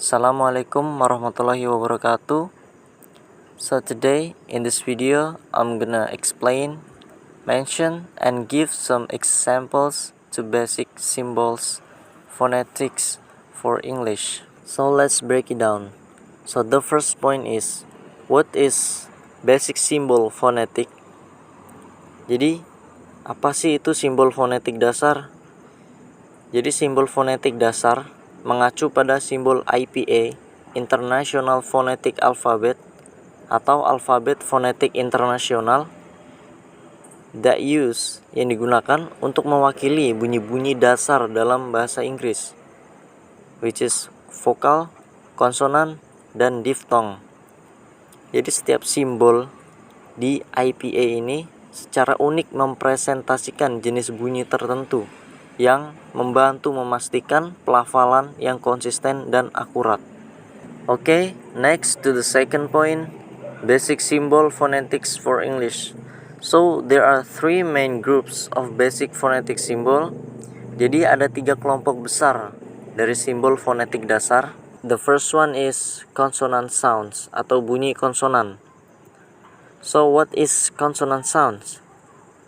Assalamualaikum warahmatullahi wabarakatuh. So today in this video I'm gonna explain, mention and give some examples to basic symbols phonetics for English. So let's break it down. So the first point is, what is basic symbol phonetic? Jadi apa sih itu simbol fonetik dasar? Jadi simbol fonetik dasar mengacu pada simbol IPA, International Phonetic Alphabet, atau alfabet fonetik internasional, that use yang digunakan untuk mewakili bunyi-bunyi dasar dalam bahasa Inggris, which is vokal, konsonan, dan diftong. Jadi setiap simbol di IPA ini secara unik mempresentasikan jenis bunyi tertentu yang membantu memastikan pelafalan yang konsisten dan akurat. Okay, next to the second point, basic symbol phonetics for English. So there are three main groups of basic phonetic symbol. Jadi ada 3 kelompok besar dari simbol fonetik dasar. The first one is consonant sounds atau bunyi konsonan. So what is consonant sounds?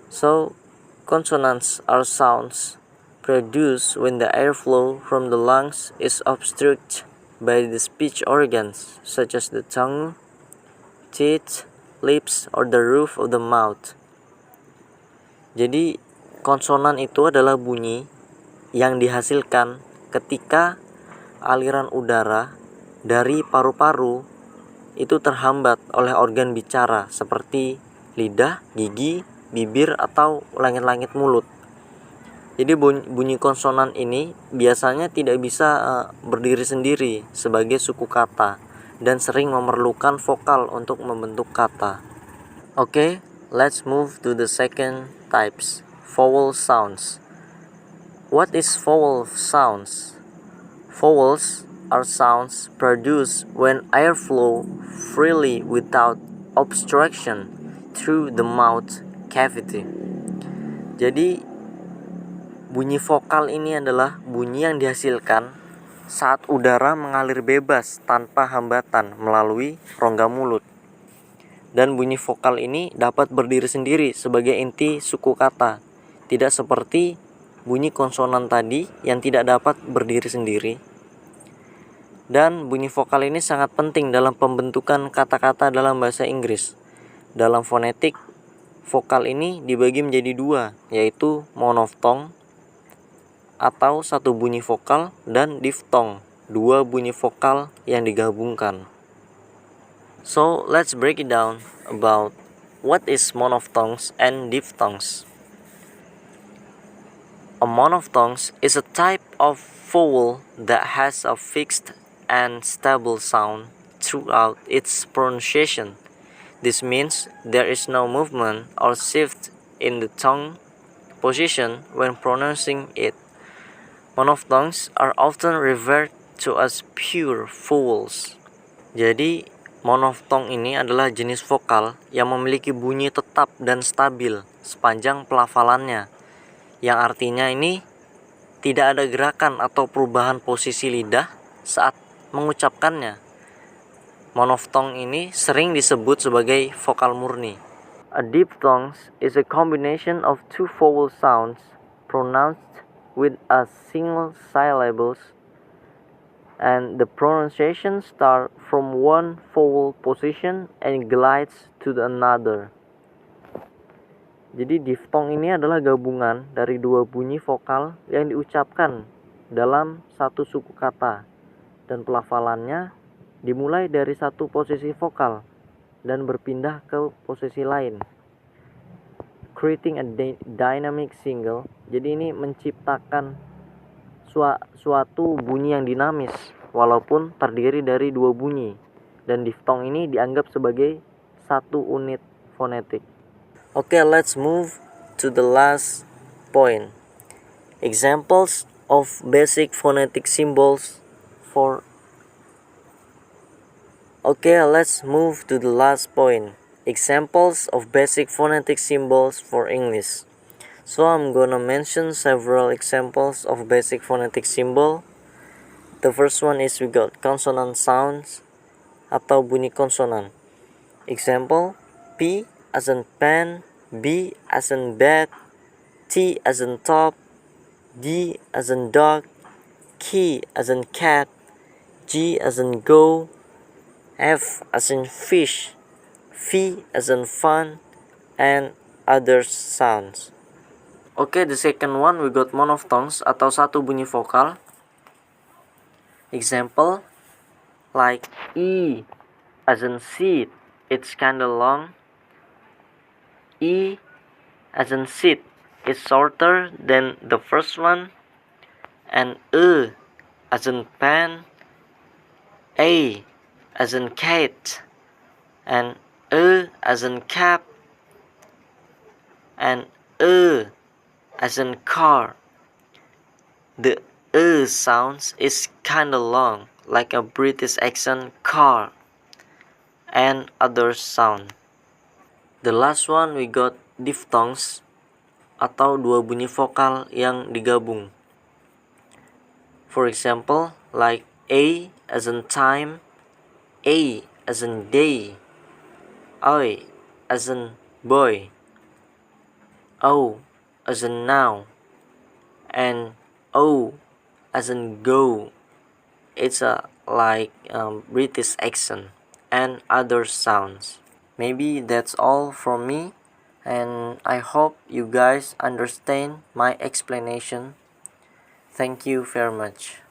So consonants are sounds produced when the airflow from the lungs is obstructed by the speech organs such as the tongue, teeth, lips, or the roof of the mouth. Jadi konsonan itu adalah bunyi yang dihasilkan ketika aliran udara dari paru-paru itu terhambat oleh organ bicara seperti lidah, gigi, bibir, atau langit-langit mulut. Jadi bunyi konsonan ini biasanya tidak bisa berdiri sendiri sebagai suku kata dan sering memerlukan vokal untuk membentuk kata. Okay, let's move to the second types, vowel sounds. What is vowel sounds? Vowels are sounds produced when airflow freely without obstruction through the mouth cavity. Jadi bunyi vokal ini adalah bunyi yang dihasilkan saat udara mengalir bebas tanpa hambatan melalui rongga mulut. Dan bunyi vokal ini dapat berdiri sendiri sebagai inti suku kata, tidak seperti bunyi konsonan tadi yang tidak dapat berdiri sendiri. Dan bunyi vokal ini sangat penting dalam pembentukan kata-kata dalam bahasa Inggris. Dalam fonetik, vokal ini dibagi menjadi 2, yaitu monoftong atau satu bunyi vokal, dan diftong, 2 bunyi vokal yang digabungkan. So let's break it down about what is monophthongs and diphthongs. A monophthong is a type of vowel that has a fixed and stable sound throughout its pronunciation. This means there is no movement or shift in the tongue position when pronouncing it. Monophthongs are often referred to as pure vowels. Jadi, monophthong ini adalah jenis vokal yang memiliki bunyi tetap dan stabil sepanjang pelafalannya, yang artinya ini tidak ada gerakan atau perubahan posisi lidah saat mengucapkannya. Monophthong ini sering disebut sebagai vokal murni. A diphthong is a combination of 2 vowel sounds pronounced with a single syllables, and the pronunciation starts from one vowel position and glides to another. Jadi diftong ini adalah gabungan dari 2 bunyi vokal yang diucapkan dalam satu suku kata, dan pelafalannya dimulai dari satu posisi vokal dan berpindah ke posisi lain, creating a dynamic single. Jadi ini menciptakan suatu bunyi yang dinamis walaupun terdiri dari 2 bunyi, dan diftong ini dianggap sebagai satu unit fonetik. Okay, let's move to the last point. Examples of basic phonetic symbols for Okay, let's move to the last point. Examples of basic phonetic symbols for English. So I'm gonna mention several examples of basic phonetic symbol. The first one is we got consonant sounds atau bunyi konsonan. Example, P as in pen, B as in bed, T as in top, D as in dog, K as in cat, G as in go, F as in fish, V as in fun, and other sounds. Okay, the second one we got monophthongs atau satu bunyi vokal. Example, like E as in seat, it's kinda long. E as in seat is shorter than the first one. And as in pen, A as in cat, and as in cap, and as in car. The sounds is kinda long, like a British accent car, and other sound. The last one we got diphthongs atau dua bunyi vokal yang digabung. For example, like A as in time, A as in day, I as in boy, O as in now, and O as in go. It's a British accent and other sounds. Maybe that's all from me, and I hope you guys understand my explanation. Thank you very much.